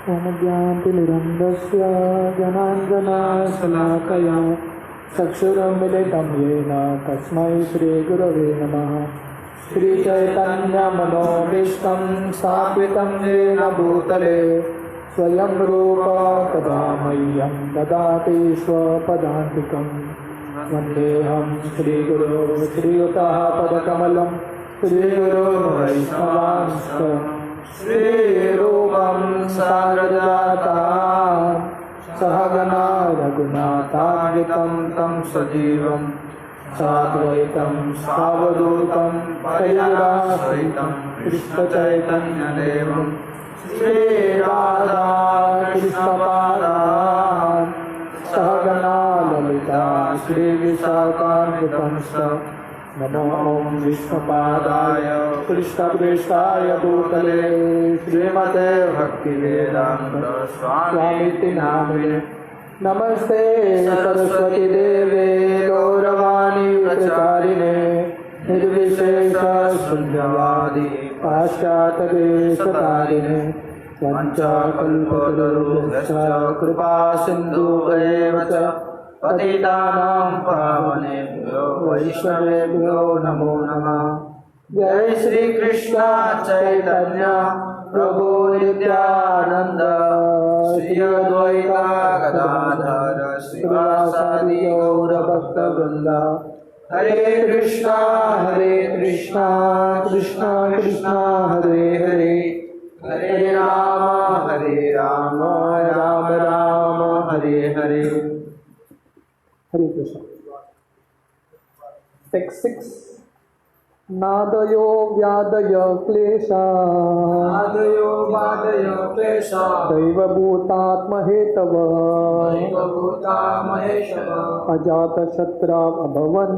ओम ज्ञानतिमिरन्धस्य ज्ञानाञ्जनशलाकया चक्षुरुन्मिलितं येन तस्मै श्रीगुरवे नमः। श्रीचैतन्यमनोभीष्टं स्थापितं येन भूतले स्वयं रूप कदा मह्यं ददाति स्वपदान्तिकं। वन्देऽहं श्रीगुरो श्रीयुतः पदकमलं श्रीगुरोर्वैष्णवांश्च श्रीरूपं साग्रजाता सहगना रघुनाथान्वितं तं सजीवं साद्वैतं सावधूतं परिजनासहितं कृष्णचैतन्यदेवं श्रीराधा कृष्णपादान् सहगना ललिता श्रीविशाखान्वितं च। नमो ॐ विष्णुपादाय कृष्णप्रेष्ठाय भूतले श्रीमते भक्तिवेदान्त स्वामिति नामिने। नमस्ते सरस्वती देवे गौरवाणी प्रचारिणे निर्विशेष शून्यवादी पाश्चात्यदेशतारिणे वंचाकल्पतरुभ्यश्च कृपा सिन्धुभ्येव च पतितानां पावनेभ्यो वैष्णवेभ्यो नमो नमः। जय श्री कृष्ण चैतन्य प्रभु नित्यानंद श्री अद्वैता गदाधर श्रीवासादि गौर भक्तवृंद। हरे कृष्णा कृष्णा कृष्णा हरे हरे हरे राम राम राम हरे हरे। हरे कृष्ण। टेक्स्ट 6 नादयो व्यादय क्लेशा नादयो वादय क्लेशा दैवभूतात्महेतव दैवभूता महेशव अजातशत्रा अभवन्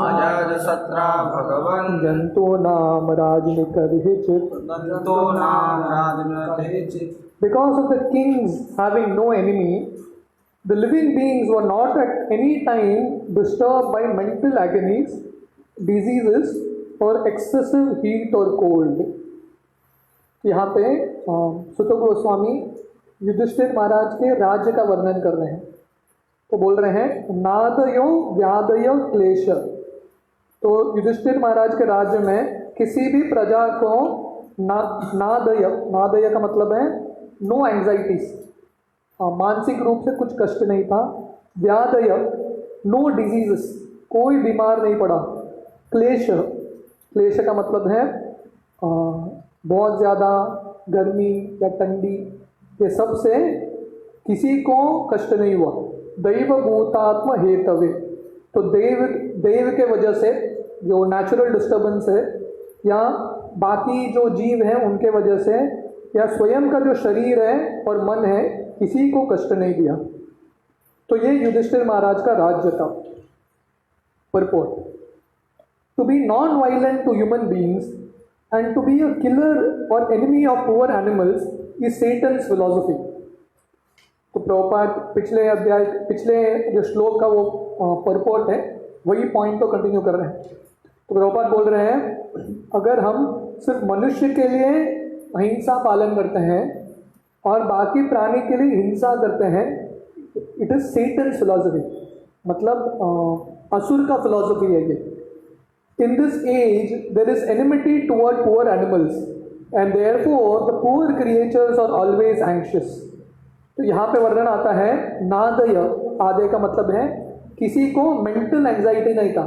अजातशत्रा भगवन् जन्तूनां राजनिकर्हिचित्। जन्तूनां राजनिकर्हिचित्। Because of the kings having no enemy, the living beings were not at any time disturbed by mental agonies, diseases or excessive heat or cold. यहाँ पे सुत गोस्वामी युधिष्ठिर महाराज के राज्य का वर्णन कर रहे हैं। तो बोल रहे हैं नादयो व्यादयो क्लेश। तो युधिष्ठिर महाराज के राज्य में किसी भी प्रजा को नादय का मतलब है नो एंजाइटीज, मानसिक रूप से कुछ कष्ट नहीं था। व्यादय नो डिजीजेस, कोई बीमार नहीं पड़ा। क्लेश, क्लेश का मतलब है बहुत ज़्यादा गर्मी या ठंडी, ये सब से किसी को कष्ट नहीं हुआ। दैव भूतात्म हेतवे, तो देव के वजह से जो नेचुरल डिस्टर्बेंस है या बाकी जो जीव हैं उनके वजह से या स्वयं का जो शरीर है और मन है किसी को कष्ट नहीं दिया। तो ये युधिष्ठिर महाराज का राज्य था। Purport: to be non violent to human beings and to be a killer और enemy of poor animals is Satan's philosophy. तो प्रभुपाद पिछले जो श्लोक का वो परपोर्ट है वही पॉइंट को कंटिन्यू कर रहे हैं। तो प्रभुपाद बोल रहे हैं अगर हम सिर्फ मनुष्य के लिए अहिंसा पालन करते हैं और बाकी प्राणी के लिए हिंसा करते हैं, इट इज सेटन्स फिलॉसफी, मतलब असुर का फिलॉसफी है ये। In this age there is enmity toward poor animals and therefore the poor creatures are always anxious. तो यहाँ पे वर्णन आता है नादय, आदय का मतलब है किसी को मेंटल एंजाइटी नहीं था।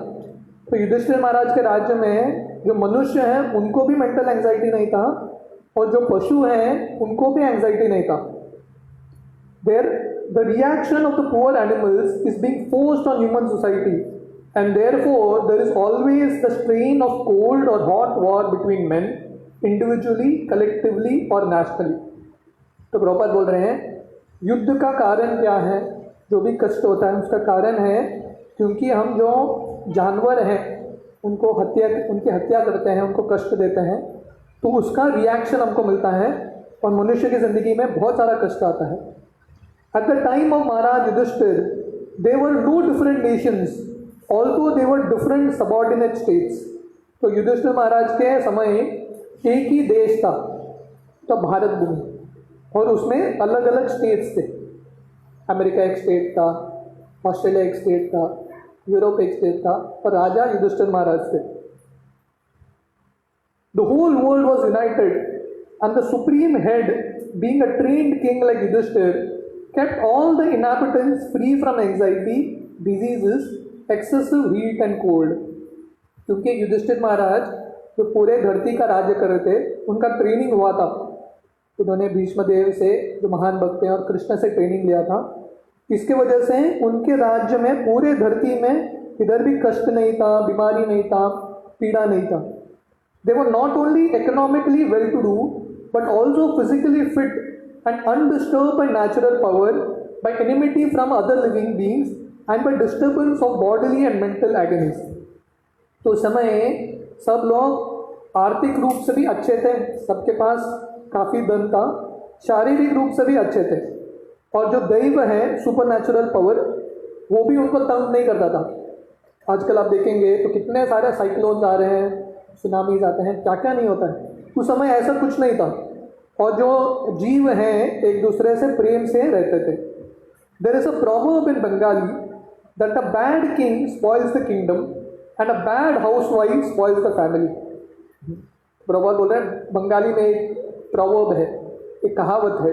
तो युधिष्ठिर महाराज के राज्य में जो मनुष्य हैं उनको भी मेंटल एंजाइटी नहीं था और जो पशु हैं उनको भी एंजाइटी नहीं था। There the reaction of the poor animals is being forced on human society and therefore there is always the strain of cold और hot war between men, individually, collectively और नेशनली। तो प्रभुपाद बोल रहे हैं युद्ध का कारण क्या है? जो भी कष्ट होता है उसका कारण है क्योंकि हम जो जानवर हैं उनकी हत्या करते हैं, उनको कष्ट देते हैं, तो उसका रिएक्शन हमको मिलता है और मनुष्य की ज़िंदगी में बहुत सारा कष्ट आता है। At the time of Maharaj Yudhishthira there were no different nations, although they were different subordinate states. तो युधिष्ठिर महाराज के समय एक ही देश था, तो भारत भूमि, और उसमें अलग अलग स्टेट्स थे। अमेरिका एक स्टेट था, ऑस्ट्रेलिया एक स्टेट था, यूरोप एक स्टेट था, और राजा युधिष्ठिर महाराज थे। The whole world was united and the supreme head, being a trained king like Yudhishthira, kept all the inhabitants free from anxiety, diseases, excessive heat and cold. क्योंकि युधिष्ठिर महाराज जो पूरे धरती का राज्य कर रहे थे, उनका ट्रेनिंग हुआ था। उन्होंने भीष्मदेव से, जो महान भक्त हैं, और कृष्ण से ट्रेनिंग लिया था। इसके वजह से उनके राज्य में, पूरे धरती में इधर भी कष्ट नहीं था, बीमारी नहीं था, पीड़ा नहीं था। They were not only economically well to do, but also physically fit and undisturbed by natural power, by enmity from other living beings, and by disturbance of bodily and mental agonies. तो उस समय सब लोग आर्थिक रूप से भी अच्छे थे, सबके पास काफ़ी धन था, शारीरिक रूप से भी अच्छे थे, और जो दैव है, सुपर नेचुरल पावर, वो भी उनको तंग नहीं करता था। आजकल आप देखेंगे तो कितने सारे साइक्लोन्स आ रहे हैं, सुनामीज आते हैं, क्या क्या नहीं होता है। उस समय ऐसा कुछ नहीं था, और जो जीव हैं एक दूसरे से प्रेम से रहते थे। There is a proverb in Bengali that a bad king spoils the kingdom and a bad housewife spoils the family. Proverb बोल रहे हैं, बंगाली में एक प्रॉवर्ब है, एक कहावत है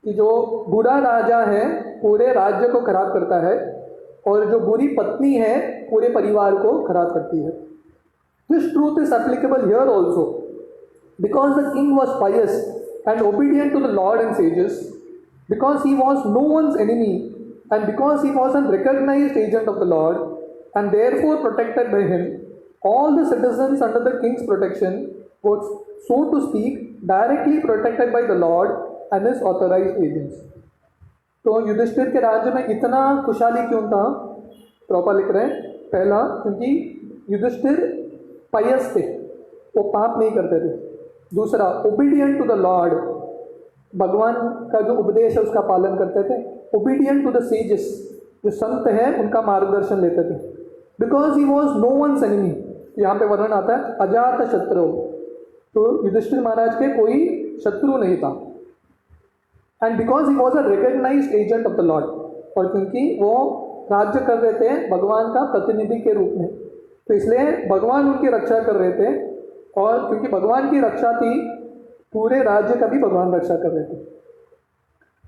कि जो बुरा राजा है पूरे राज्य को खराब करता है, और जो बुरी पत्नी है पूरे परिवार को खराब करती है। This truth is applicable here also, because the king was pious and obedient to the Lord and sages, because he was no one's enemy, and because he was a recognized agent of the Lord, and therefore protected by him, all the citizens under the king's protection were, so to speak, directly protected by the Lord and his authorized agents. तो युधिष्ठिर के राज्य में इतना खुशहाली क्यों था? Proper लिख रहे हैं, पहला क्योंकि युधिष्ठिर पायस थे, वो पाप नहीं करते थे। दूसरा, ओबीडियंट टू द लॉर्ड, भगवान का जो उपदेश है उसका पालन करते थे। ओबीडियंट टू द सेजेस, जो संत हैं उनका मार्गदर्शन लेते थे। Because he was no one's enemy, यहाँ पे वर्णन आता है अजात शत्रु, तो युधिष्ठिर महाराज के कोई शत्रु नहीं था। And because he was a recognised agent of the Lord, और क्योंकि वो राज्य कर रहे थे भगवान का प्रतिनिधि के रूप में, तो इसलिए भगवान उनकी रक्षा कर रहे थे, और क्योंकि भगवान की रक्षा थी, पूरे राज्य का भी भगवान रक्षा कर रहे थे।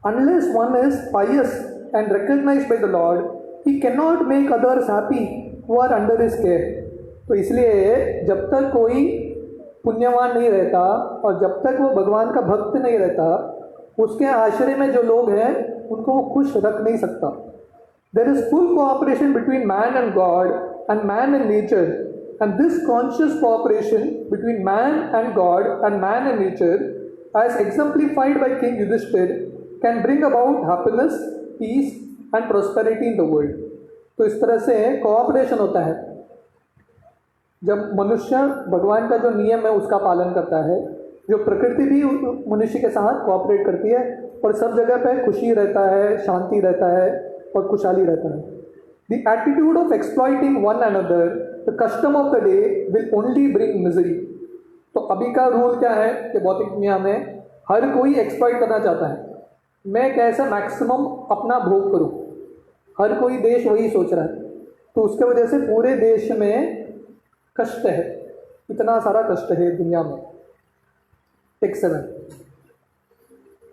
Unless one is pious and recognised by the Lord, he can not make others happy who are under his care. तो इसलिए जब तक कोई पुण्यवान नहीं रहता, और जब तक वो भगवान का भक्त नहीं रहता, उसके आश्रय में जो लोग हैं उनको वो खुश रख नहीं सकता। There is full cooperation between man and God and man and nature, and this conscious cooperation between man and God and man and nature, as exemplified by King Yudhishthir, can bring about happiness, peace and prosperity in the world. तो इस तरह से cooperation होता है जब मनुष्य भगवान का जो नियम है उसका पालन करता है, जो प्रकृति भी मनुष्य के साथ कोऑपरेट करती है, और सब जगह पे खुशी रहता है, शांति रहता है और खुशहाली रहता है। The attitude of exploiting one another, the custom of the day, will only bring misery. तो अभी का रूल क्या है कि भौतिक दुनिया में हर कोई एक्सप्लॉइट करना चाहता है, मैं कैसे मैक्सिमम अपना भोग करूं, हर कोई देश वही सोच रहा है। तो उसके वजह से पूरे देश में कष्ट है, इतना सारा कष्ट है दुनिया में। टेक 7,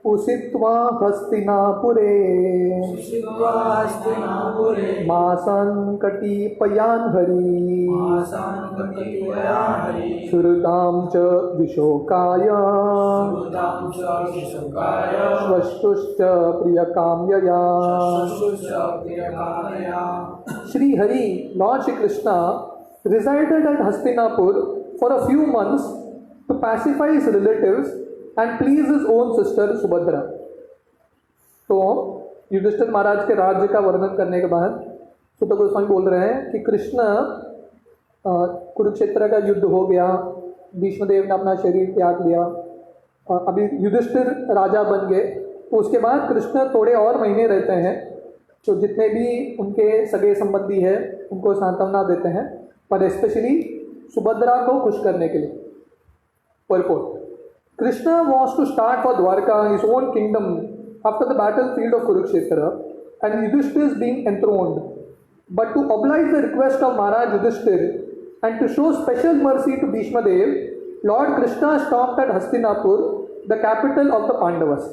उषित्वा हस्तिनापुरे मासान् कटिपयान् हरि श्रुतां च विशोकाय श्वश्रुश्च प्रियकाम्यया। Shri Hari, Lord Shri Krishna, resided at Hastinapur for a few months to pacify his relatives and please his own sister Subhadra. तो युधिष्ठिर महाराज के राज्य का वर्णन करने के बाद सुत गोस्वामी बोल रहे हैं कि कृष्ण, कुरुक्षेत्र का युद्ध हो गया, भीष्मदेव ने अपना शरीर त्याग लिया, अभी युधिष्ठिर राजा बन गए, तो उसके बाद कृष्ण थोड़े और महीने रहते हैं, तो जितने भी उनके सगे संबंधी हैं उनको सांत्वना देते हैं, पर स्पेशली सुभद्रा को खुश करने के लिए। Purport, Krishna was to start for Dwarka, his own kingdom, after the battlefield of Kurukshetra, and Yudhishthira is being enthroned. But to oblige the request of Maharaj Yudhishthira and to show special mercy to Bhishma Dev, Lord Krishna stopped at Hastinapur, the capital of the Pandavas.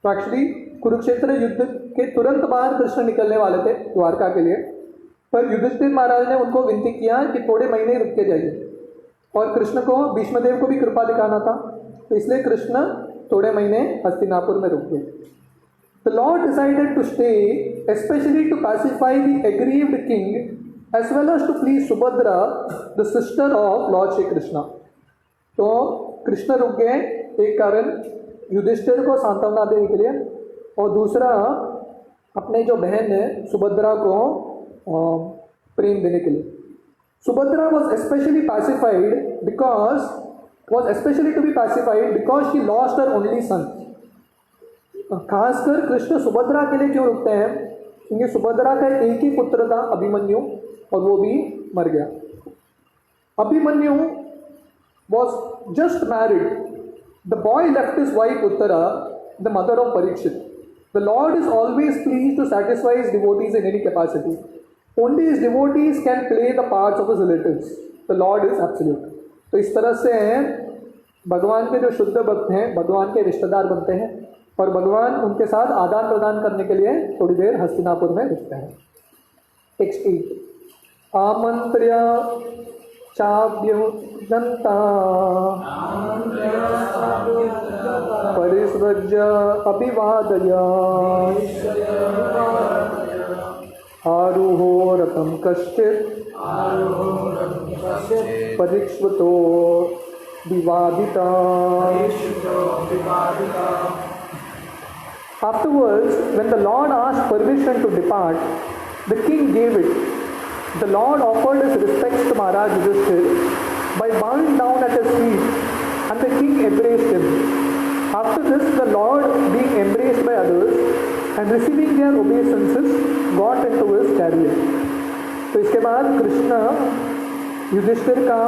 तो actually Kurukshetra युद्ध के तुरंत बाद कृष्ण निकलने वाले थे द्वारका के लिए, पर युधिष्ठिर महाराज ने उनको विनती किया कि थोड़े महीने रुक के जाइए, और कृष्ण को भीष्मदेव को भी कृपा दिखाना था, तो इसलिए कृष्ण थोड़े महीने हस्तिनापुर में रुक गए. The Lord decided to stay, especially to pacify the aggrieved king, as well as to please Subhadra, the sister of Lord Shri Krishna. तो कृष्ण रुक गए, एक कारण युधिष्ठिर को सांत्वना देने के लिए, और दूसरा अपने जो बहन है सुभद्रा को प्रेम देने के लिए. Subhadra was especially to be pacified because she lost her only son. खासकर कृष्ण सुभद्रा के लिए क्यों रुकते हैं? क्योंकि सुभद्रा का एक ही पुत्र था अभिमन्यु, और वो भी मर गया. Abhimanyu was just married. The boy left his wife Uttara, the mother of Parikshit. The Lord is always pleased to satisfy his devotees in any capacity. Only his devotees can play the parts of his relatives. The Lord is absolute. तो इस तरह से भगवान के जो शुद्ध भक्त हैं भगवान के रिश्तेदार बनते हैं, और भगवान उनके साथ आदान प्रदान करने के लिए थोड़ी देर हस्तिनापुर में रुकते हैं. टेक्स्ट 8. आमंत्र्य चाभ्युजन्ता परिसृज्य अभिवादय आरुहो रथम कश्चित् परीक्षितो विवादिता. Afterwards, when the Lord asked permission to depart, the king gave it. The Lord offered his respects to Maharaj Yudhishthira by bowing down at his feet, and the king embraced him. After this, the Lord, being embraced by others and receiving their obeisances, got into his chariot. तो इसके बाद कृष्ण युधिष्ठिर का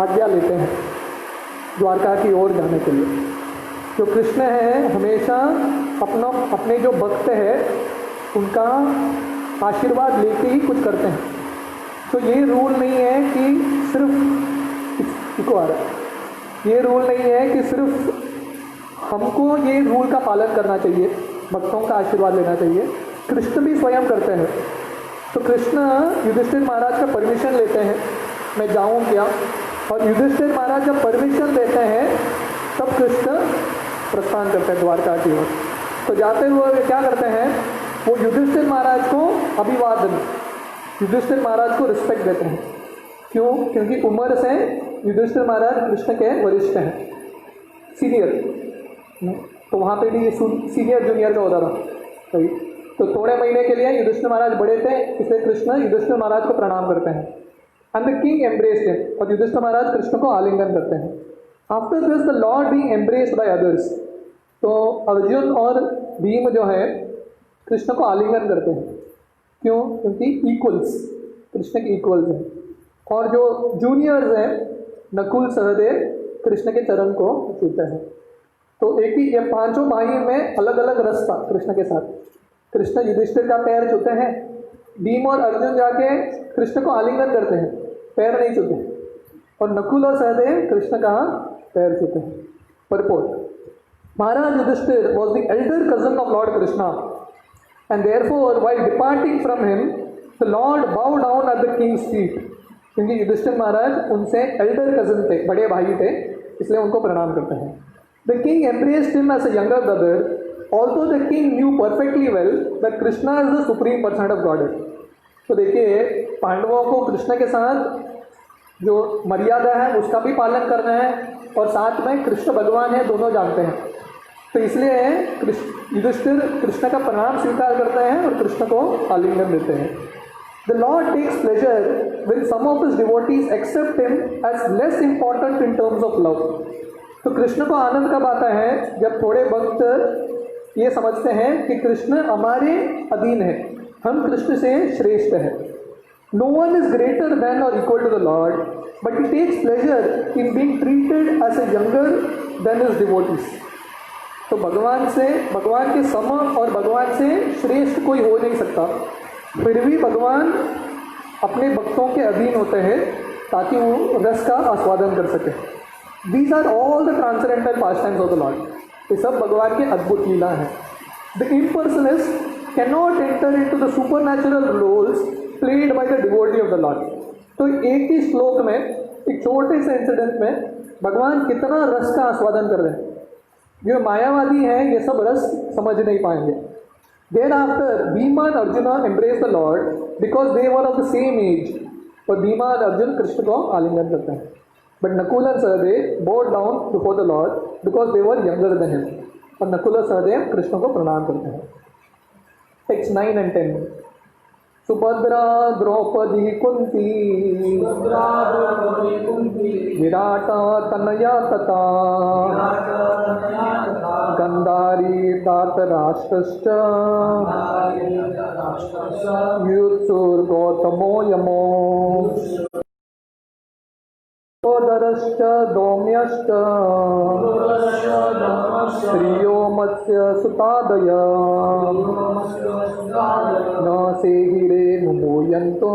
आज्ञा लेते हैं द्वारका की ओर जाने के लिए. जो कृष्ण है हमेशा अपने जो भक्त है उनका आशीर्वाद लेके ही कुछ करते हैं. तो ये रूल नहीं है कि ये रूल नहीं है कि सिर्फ हमको ये रूल का पालन करना चाहिए, भक्तों का आशीर्वाद लेना चाहिए. कृष्ण भी स्वयं करते हैं. तो कृष्ण युधिष्ठिर महाराज का परमिशन लेते हैं, मैं जाऊँ क्या, और युधिष्ठिर महाराज जब परमिशन देते हैं तब कृष्ण प्रस्थान करते हैं द्वारका की ओर. तो जाते हुए क्या करते हैं, वो युधिष्ठिर महाराज को अभिवादन, युधिष्ठिर महाराज को रिस्पेक्ट देते हैं. क्यों? क्योंकि उम्र से युधिष्ठिर महाराज कृष्ण के वरिष्ठ हैं, सीनियर. तो वहाँ पे भी सीनियर जूनियर का होता था. सही. तो थोड़े महीने के लिए युधिष्ठिर महाराज बड़े थे, इसलिए कृष्ण युधिष्ठिर महाराज को प्रणाम करते हैं. And the king embraced him, और युधिष्ठिर महाराज कृष्ण को आलिंगन करते हैं. After this the Lord being embraced by others. तो अर्जुन और भीम जो है कृष्ण को आलिंगन करते हैं. क्यों? क्योंकि इक्वल्स, कृष्ण के इक्वल्स हैं. और जो जूनियर्स हैं नकुल सहदेव कृष्ण के चरण को छूते हैं. तो एक ही, ये पांचों भाई में अलग अलग रस था कृष्ण के साथ. कृष्ण युधिष्ठिर का पैर छूते हैं, भीम और अर्जुन जाके कृष्ण को आलिंगन करते हैं, पैर नहीं छूते, और नकुल और सहदेव कृष्ण का पैर छूते हैं. Purport. Maharaj Yudhishthira was the elder cousin of Lord Krishna, and therefore while departing from him, the Lord bowed down at the king's feet. क्योंकि युधिष्ठिर महाराज उनसे elder cousin थे, बड़े भाई थे, इसलिए उनको प्रणाम करते हैं. The king embraced him as a younger brother, although the king knew perfectly well that Krishna is the supreme person of Godhead. तो देखिए, पांडवों को कृष्ण के साथ जो मर्यादा है उसका भी पालन करना है, और साथ में कृष्ण भगवान है दोनों जानते हैं. तो इसलिए युधिष्ठिर कृष्ण का प्रणाम स्वीकार करते हैं और कृष्ण को आलिंगन देते हैं. The Lord takes pleasure when some of his devotees accept him as less important in terms of love. तो कृष्ण को आनंद कब आता है? जब थोड़े भक्त ये समझते हैं कि कृष्ण हमारे अधीन है, हम कृष्ण से श्रेष्ठ हैं. No one is greater than or equal to the Lord, but he takes pleasure in being treated as a younger than his devotees. तो भगवान के सम और भगवान से श्रेष्ठ कोई हो नहीं सकता, फिर भी भगवान अपने भक्तों के अधीन होते हैं ताकि वो रस का आस्वादन कर सके. These are all the transcendental pastimes of the Lord. ये सब भगवान की अद्भुत लीला है. The impersonalist cannot enter into the supernatural roles played by the devotee of the Lord. तो एक ही श्लोक में, एक छोटे से इंसिडेंट में भगवान कितना रस का आस्वादन कर रहे हैं. जो मायावादी हैं ये सब रस समझ नहीं पाएंगे. Thereafter, Bhima and Arjuna embraced the Lord because they were of the same age. और भीमा और अर्जुन कृष्ण को आलिंगन करते हैं. But Nakula and Sahadev bowed down before the Lord because they were younger than him. और नकुल और सहदेव कृष्ण को प्रणाम करते हैं. Texts 9 and 10. सुभद्रा द्रौपदी कुंती विराट तनया तथा गंधारी धातराष्ट्रश्च युत्सुर्गौतमो यमो सोदरश्च दौम्यश्च श्रियो मत्स्य सुतादय न सेहिरे नुमोयन्तो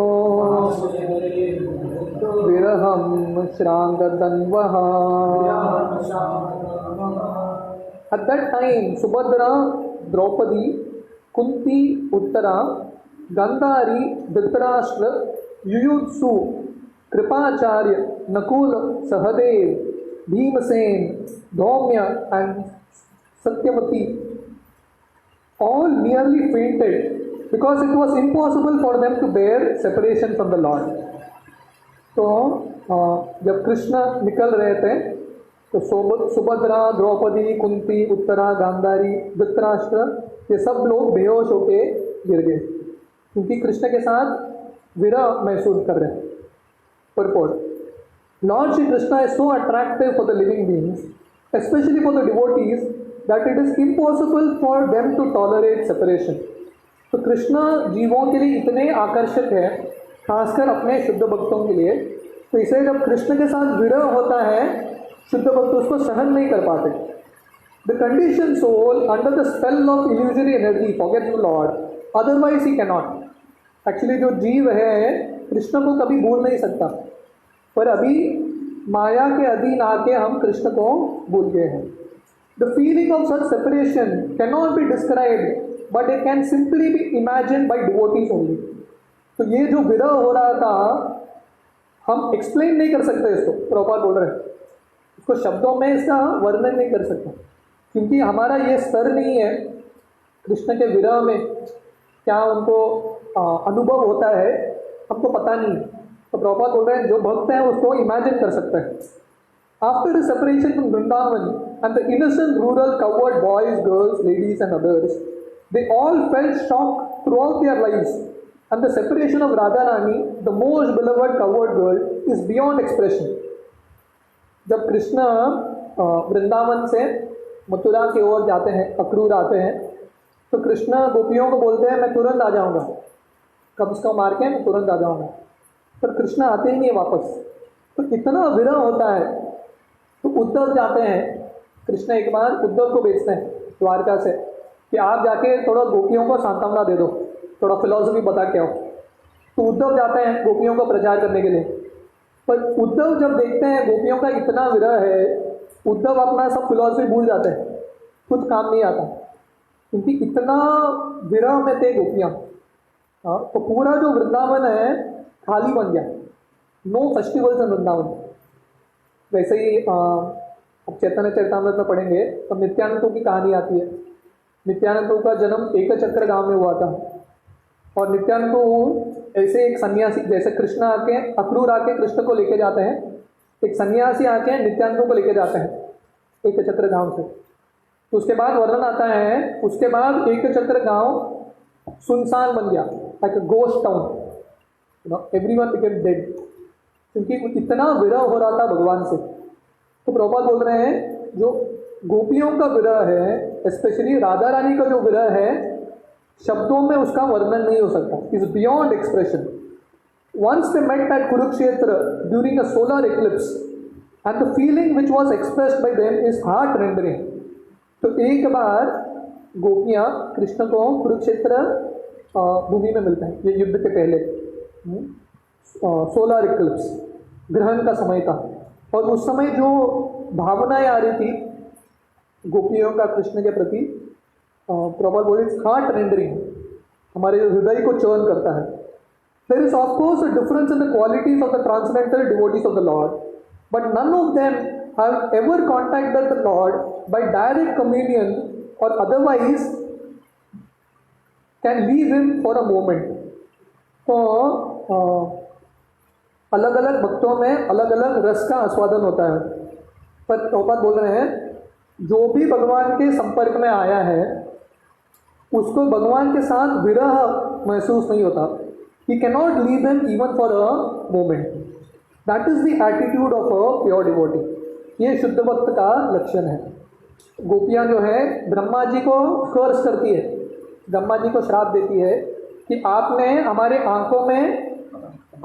विरहं श्रांगदन्वः. At that time, Subhadra, Draupadi, Kunti, Uttara, Gandhari, Dhritarashtra, Yuyutsu, Kripacharya, Nakul, Sahadev, Bhimasen, Dhaumya and Satyavati all nearly fainted because it was impossible for them to bear separation from the Lord. तो जब कृष्ण निकल रहे थे तो सुभद्रा, द्रौपदी, कुंती, उत्तरा, गांधारी, धृतराष्ट्र ये सब लोग बेहोश होके गिर गए क्योंकि कृष्ण के साथ विरह महसूस कर रहे हैं. Purport. Lord Shri Krishna is so attractive for the living beings, especially for the devotees, that it is impossible for them to tolerate separation. तो कृष्ण जीवों के लिए इतने आकर्षक है, खासकर अपने शुद्ध भक्तों के लिए. तो इसे जब कृष्ण के साथ विरह होता है, शुद्ध भक्त उसको सहन नहीं कर पाते. The conditioned soul under the spell of illusory energy forgets the Lord, otherwise he cannot. Actually जो जीव है कृष्ण को कभी भूल नहीं सकता, पर अभी माया के अधीन आके हम कृष्ण को भूल गए हैं. The feeling of such separation cannot be described, but it can simply be imagined by devotees only. तो ये जो विरह हो रहा था हम एक्सप्लेन नहीं कर सकते इसको. प्रभुपाद बोल रहे हैं इसको शब्दों में इसका वर्णन नहीं कर सकते क्योंकि हमारा ये स्तर नहीं है. कृष्ण के विरह में क्या उनको अनुभव होता है हमको पता नहीं. तो प्रभुपाद बोल रहे हैं जो भक्त हैं उसको इमेजिन कर सकते हैं. After the separation from Vrindavan and the innocent rural cowherd boys, girls, ladies and others, they all felt shock throughout their lives, and the separation of Radharani, the most beloved cowherd girl, is beyond expression. जब कृष्ण वृंदावन से मथुरा की ओर जाते हैं, अक्रूर आते हैं, तो कृष्ण गोपियों को बोलते हैं मैं तुरंत आ जाऊंगा, कब उसको मार के मैं तुरंत आ जाऊंगा. पर कृष्ण आते ही नहीं वापस. तो इतना विरह होता है. तो उद्धव जाते हैं, कृष्ण एक बार उद्धव को भेजते हैं द्वारका से कि आप जाके थोड़ा गोपियों को सांत्वना दे दो, थोड़ा फिलॉसफी बता के आओ. तो उद्धव जाते हैं गोपियों को प्रचार करने के लिए. पर उद्धव जब देखते हैं गोपियों का इतना विरह है, उद्धव अपना सब फिलॉसफी भूल जाते हैं, कुछ काम नहीं आता क्योंकि इतना विरह में थे गोपियाँ. तो पूरा जो वृंदावन है खाली बन गया. No festivals in Vrindavan. वैसे ही अब चैतन्य चरितामृत में पढ़ेंगे तो नित्यानंदों की कहानी आती है. नित्यानंदों का जन्म एक चक्र गांव में हुआ था और नित्यानंद ऐसे एक सन्यासी, जैसे कृष्ण आके अक्रूर आके कृष्ण को लेके जाते हैं, एक सन्यासी आके नित्यानंदों को लेके जाते हैं एक चक्र गांव से. तो उसके बाद वर्णन आता है, उसके बाद एक चक्र गांव सुनसान बन गया, like a ghost town. Everyone became dead क्योंकि इतना विरह हो रहा था भगवान से. तो प्रभुपाद बोल रहे हैं जो गोपियों का विरह है, स्पेशली राधा रानी का जो विरह है, शब्दों में उसका वर्णन नहीं हो सकता. Is beyond expression. once they met at Kurukshetra during a solar eclipse, and the feeling which was expressed by them is heart rendering. तो एक बार गोपियाँ कृष्ण को कुरुक्षेत्र भूमि में मिलते हैं, ये युद्ध के पहले, सोलर इक्लिप्स, ग्रहण का समय था, और उस समय जो भावनाएं आ रही थी गोपियों का कृष्ण के प्रति, प्रॉपर बोले हार्ट रेंडरिंग, हमारे हृदय को चर्न करता है. There is of course a difference in the qualities of the transcendental devotees of the Lord, but none of them have ever contacted the Lord by direct communion और otherwise can leave him for a moment. तो अलग अलग भक्तों में अलग अलग रस का आस्वादन होता है, पर प्रभुपाद बोल रहे हैं जो भी भगवान के संपर्क में आया है उसको भगवान के साथ विरह महसूस नहीं होता. ही can not leave him even for a moment. That is the attitude of a pure devotee. ये शुद्ध भक्त का लक्षण है. गोपियाँ जो है ब्रह्मा जी को कर्स करती है, ब्रह्मा जी को श्राप देती है कि आपने हमारे आंखों में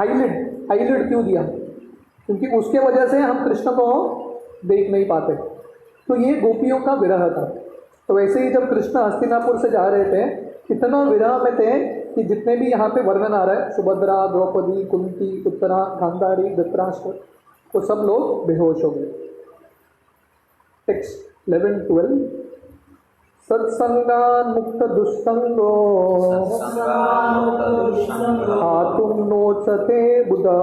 आईलिड क्यों दिया, क्योंकि उसके वजह से हम कृष्ण को देख नहीं पाते. तो ये गोपियों का विरह था. तो वैसे ही जब कृष्ण हस्तिनापुर से जा रहे थे इतना विरह में थे कि जितने भी यहाँ पे वर्णन आ रहा है, सुभद्रा, द्रौपदी, कुंती, उत्तरा, गांधारी, धृतराष्ट्र, वो सब लोग बेहोश हो गए. टेक्स्ट 11-12. सत्संगान मुक्त दुष्संगो हातुं नोचते बुधा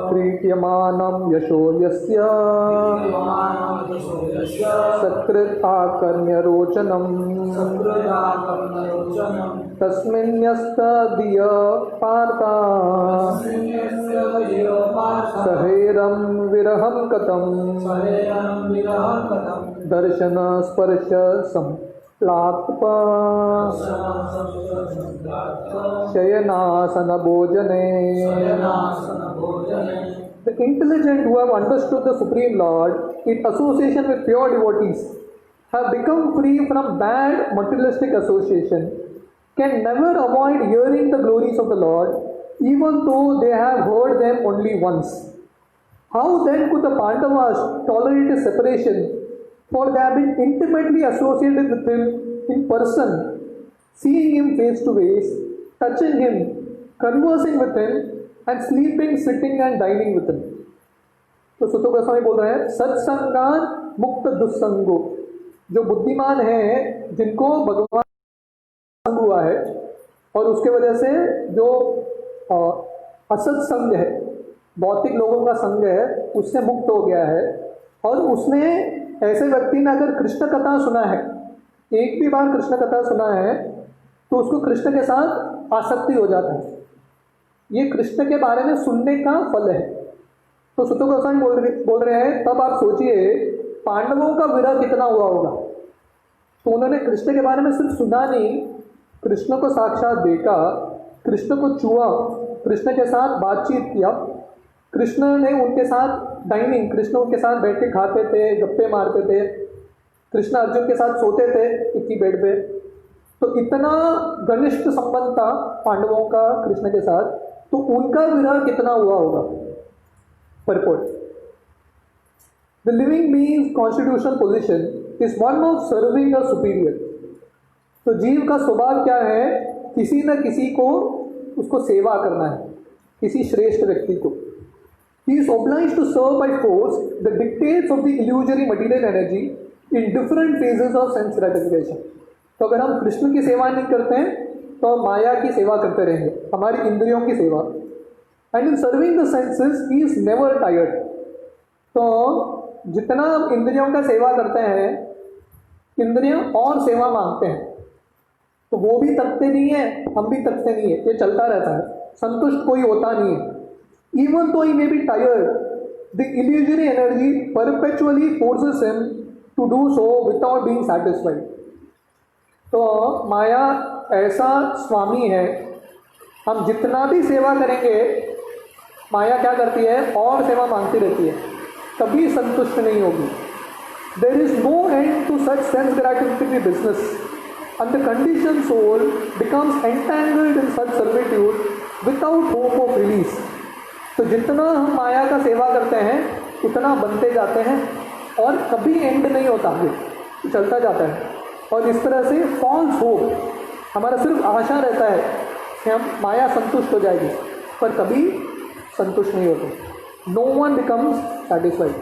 प्रीत्यमानं यशो यस्य सकृत् आकर्ण्य रोचनम् तस्मिन्यस्तदीय पार्था सहेरं विरहं कथं दर्शन स्पर्श संप्लाप्त शयनासन भोजने. The intelligent who have understood the Supreme Lord in association with pure devotees have become free from bad materialistic association, can never avoid hearing the glories of the Lord even though they have heard them only once. How then could the Pandavas tolerate a separation, for they have been intimately associated with him in person, seeing him face to face, touching him, conversing with him, and sleeping, sitting and dining with him. तो सुतो गोस्वामी बोल रहे हैं सत्संगान मुक्त दुस्संगो. जो बुद्धिमान हैं जिनको भगवान संग हुआ है और उसके वजह से जो असत्संग है, भौतिक लोगों का संग है, उससे मुक्त हो गया है. और उसने ऐसे व्यक्ति ने अगर कृष्ण कथा सुना है, एक भी बार कृष्ण कथा सुना है, तो उसको कृष्ण के साथ आसक्ति हो जाता है. ये कृष्ण के बारे में सुनने का फल है. तो सुतो गोस्वामी बोल रहे हैं तब आप सोचिए पांडवों का विरह कितना हुआ होगा. तो उन्होंने कृष्ण के बारे में सिर्फ सुना नहीं, कृष्ण को साक्षात देखा, कृष्ण को छुआ, कृष्ण के साथ बातचीत किया, कृष्ण ने उनके साथ डाइनिंग, कृष्ण उनके साथ बैठ के खाते थे, गप्पे मारते थे, कृष्ण अर्जुन के साथ सोते थे एक ही बेड पे. तो इतना घनिष्ठ संबंध था पांडवों का कृष्ण के साथ. तो उनका विरह कितना हुआ होगा. Purport. The living beings constitutional position is one of serving a superior. तो जीव का स्वभाव क्या है, किसी न किसी को उसको सेवा करना है, किसी श्रेष्ठ व्यक्ति को. He is obliged to serve by force the dictates of the illusory material energy in different phases of sense gratification. तो अगर हम कृष्ण की सेवा नहीं करते हैं तो हम माया की सेवा करते रहेंगे, हमारी इंद्रियों की सेवा. And in serving the senses he is never tired. तो जितना हम इंद्रियों का सेवा करते हैं, इंद्रियां और सेवा मांगते हैं, तो वो भी थकते नहीं है, हम भी थकते नहीं है, ये चलता रहता है, संतुष्ट कोई होता नहीं है. Even though he may be tired, the illusory energy perpetually forces him to do so without being satisfied. तो माया ऐसा स्वामी है, हम जितना भी सेवा करेंगे माया क्या करती है, और सेवा मांगती रहती है, कभी संतुष्ट नहीं होगी. There is no end to such sense gratificatory business. and the conditioned soul becomes entangled in such servitude without hope of release. तो जितना हम माया का सेवा करते हैं उतना बनते जाते हैं और कभी एंड नहीं होता, आगे चलता जाता है। और इस तरह से फॉल्स होप, हमारा सिर्फ आशा रहता है कि हम माया संतुष्ट हो जाएगी, पर कभी संतुष्ट नहीं होते। No one becomes satisfied.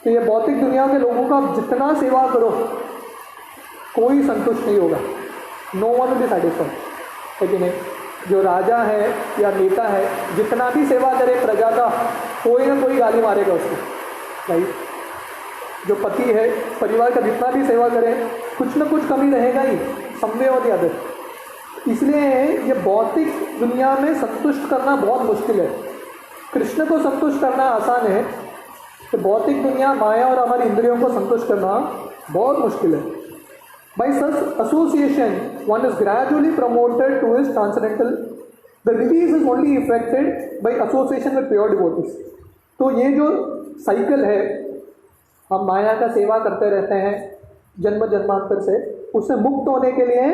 तो ये भौतिक दुनिया के लोगों का आप जितना सेवा करो कोई संतुष्ट नहीं होगा, no one will be satisfied, है कि नहीं? जो राजा है या नेता है जितना भी सेवा करे प्रजा का, कोई ना कोई गाली मारेगा उसको, राइट? जो पति है परिवार का जितना भी सेवा करे कुछ ना कुछ कमी रहेगा ही, समझे और याद है। इसलिए ये भौतिक दुनिया में संतुष्ट करना बहुत मुश्किल है। कृष्ण को संतुष्ट करना आसान है, तो भौतिक दुनिया माया और हमारी इंद्रियों को संतुष्ट करना बहुत मुश्किल है। By such association, one is gradually promoted to his transcendental. The release is only effected by association with pure devotees. तो ये जो साइकिल है, हम माया का सेवा करते रहते हैं जन्म जन्मांतर से, उससे मुक्त होने के लिए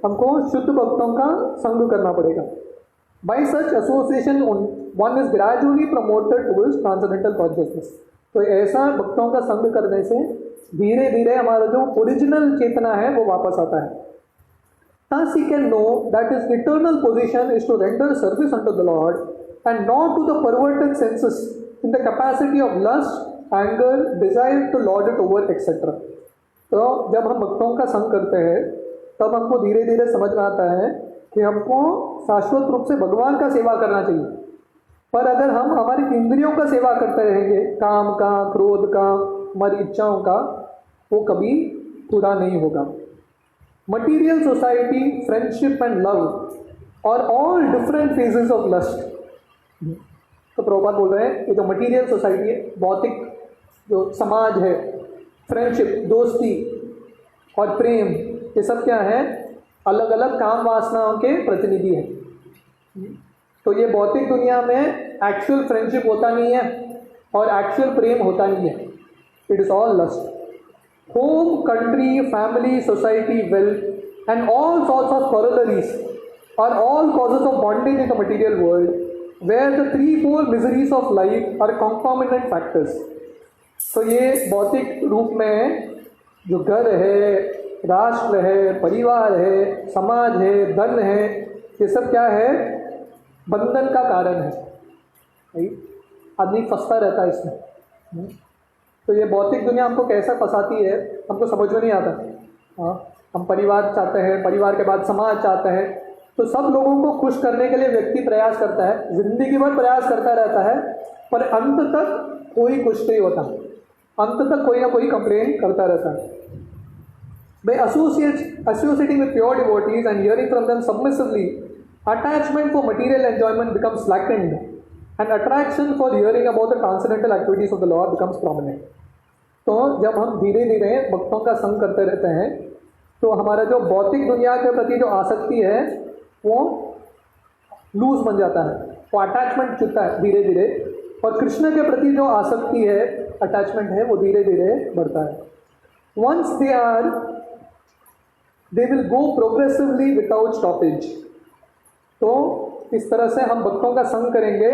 हमको शुद्ध भक्तों का संग करना पड़ेगा। By such association, one is gradually promoted to his transcendental consciousness. तो ऐसा भक्तों का संग करने से धीरे धीरे हमारा जो ओरिजिनल चेतना है वो वापस आता है। Thus he can know that his eternal position is to render service unto the Lord and not to the perverted senses in the capacity of lust, anger, desire to lord it over, etc. तो जब हम भक्तों का संग करते हैं तब हमको धीरे धीरे समझ में आता है कि हमको शाश्वत रूप से भगवान का सेवा करना चाहिए। पर अगर हम हमारी इंद्रियों का सेवा करते रहेंगे, काम का, क्रोध का, हमारी इच्छाओं का, वो कभी पूरा नहीं होगा। Material society, friendship and love और all different phases of lust. तो प्रभुपाद बोल रहे हैं ये जो मटीरियल सोसाइटी है, भौतिक जो समाज है, फ्रेंडशिप, दोस्ती और प्रेम, ये सब क्या है? अलग अलग काम वासनाओं के प्रतिनिधि हैं। तो ये भौतिक दुनिया में एक्चुअल फ्रेंडशिप होता नहीं है और एक्चुअल प्रेम होता नहीं है। It is all lust. Home, country, family, society, wealth and all sorts of corollaries are all causes of bondage in the material world where the threefold miseries of life are concomitant factors. तो ये भौतिक रूप में जो घर है, राष्ट्र है, परिवार है, समाज है, धन है, ये सब क्या है? बंधन का कारण है। आदमी फंसता रहता है इसमें। तो ये भौतिक दुनिया हमको कैसा फंसाती है हमको समझ में नहीं आता। हाँ, हम परिवार चाहते हैं, परिवार के बाद समाज चाहते हैं, तो सब लोगों को खुश करने के लिए व्यक्ति प्रयास करता है, जिंदगी भर प्रयास करता रहता है, पर अंत तक कोई खुश नहीं होता, अंत तक कोई ना कोई कंप्लेन करता रहता है। By associating with pure devotees and hearing from them submissively, attachment for material enjoyment becomes slackened and attraction for hearing about the transcendental activities of the Lord becomes prominent. तो जब हम धीरे धीरे भक्तों का संग करते रहते हैं तो हमारा जो भौतिक दुनिया के प्रति जो आसक्ति है वो लूज बन जाता है, वो अटैचमेंट छूटता है धीरे धीरे, और कृष्ण के प्रति जो आसक्ति है, अटैचमेंट है, वो धीरे धीरे बढ़ता है। Once they will go progressively without stoppage. तो इस तरह से हम भक्तों का संग करेंगे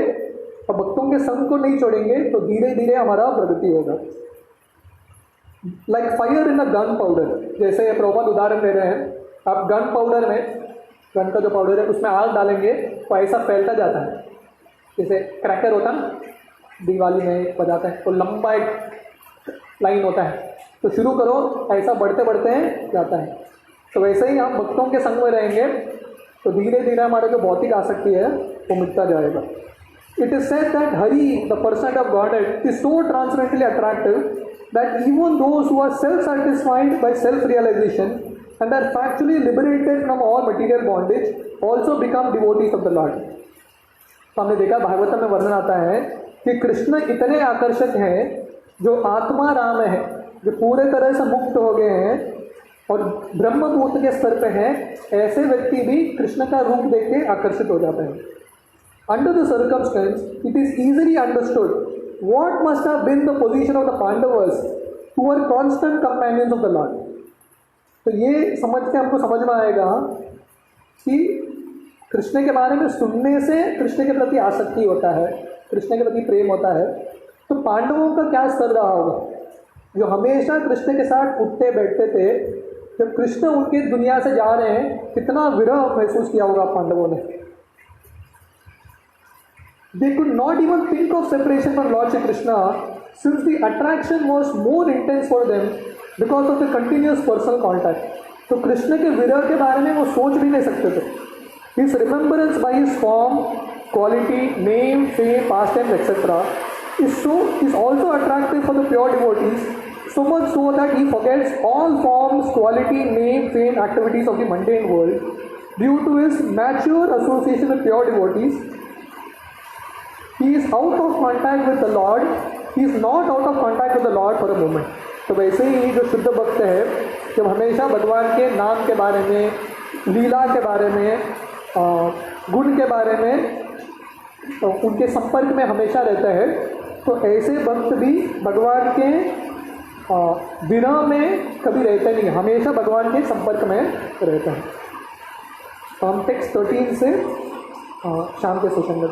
और भक्तों के संग को नहीं छोड़ेंगे तो धीरे धीरे हमारा प्रगति होगा। Like fire in a gun powder, जैसे प्रभुपाद उदाहरण दे रहे हैं, आप गन पाउडर में, गन का जो पाउडर है उसमें आग डालेंगे तो ऐसा फैलता जाता है, जैसे क्रैकर होता है दिवाली में बजाते हैं तो लंबा एक लाइन होता है, तो शुरू करो ऐसा बढ़ते बढ़ते जाता है। तो वैसे ही हम भक्तों के संग में रहेंगे तो धीरे धीरे हमारा जो भौतिक आसक्ति है वो मिटता जाएगा। It is said that Hari, the person of Godhead, is so transcendentally attractive that even those who are self satisfied by self realisation and are factually liberated from all material bondage also become devotees of the Lord. तो हमने देखा भागवतम में वर्णन आता है कि कृष्ण इतने आकर्षक हैं, जो आत्मा राम है, जो पूरे तरह से मुक्त हो गए हैं और ब्रह्मभूत के स्तर पे हैं, ऐसे व्यक्ति भी कृष्ण का रूप देख के आकर्षित हो जाते हैं। Under the circumstance, it is easily understood what must have been the position of the Pandavas who were constant companions of the Lord. तो ये समझ के हमको समझ में आएगा कि कृष्ण के बारे में सुनने से कृष्ण के प्रति आसक्ति होता है, कृष्ण के प्रति प्रेम होता है। तो पांडवों का क्या स्तर रहा होगा, जो हमेशा कृष्ण के साथ उठते बैठते थे, जब कृष्ण उनकी दुनिया से जा रहे हैं कितना विरह महसूस किया होगा पांडवों ने। They could not even think of separation from Lord Shri Krishna since the attraction was more intense for them because of the continuous personal contact. तो कृष्ण के विरह के बारे में वो सोच भी नहीं सकते थे। His remembrance by his form, quality, name, fame, pastimes, etc. is also attractive for the pure devotees, so much so that he forgets all forms, quality, name, fame, activities of the mundane world due to his mature association with pure devotees. He is out of contact with the Lord. He is not out of contact with the Lord for a moment. तो वैसे ही जो शुद्ध भक्त है, जब हमेशा भगवान के नाम के बारे में, लीला के बारे में, गुण के बारे में, उनके संपर्क में हमेशा रहता है, तो ऐसे भक्त भी भगवान के विरह में कभी रहते नहीं, हमेशा भगवान के संपर्क में रहता है। तो हम टेक्स्ट 13 से शाम के सेशन में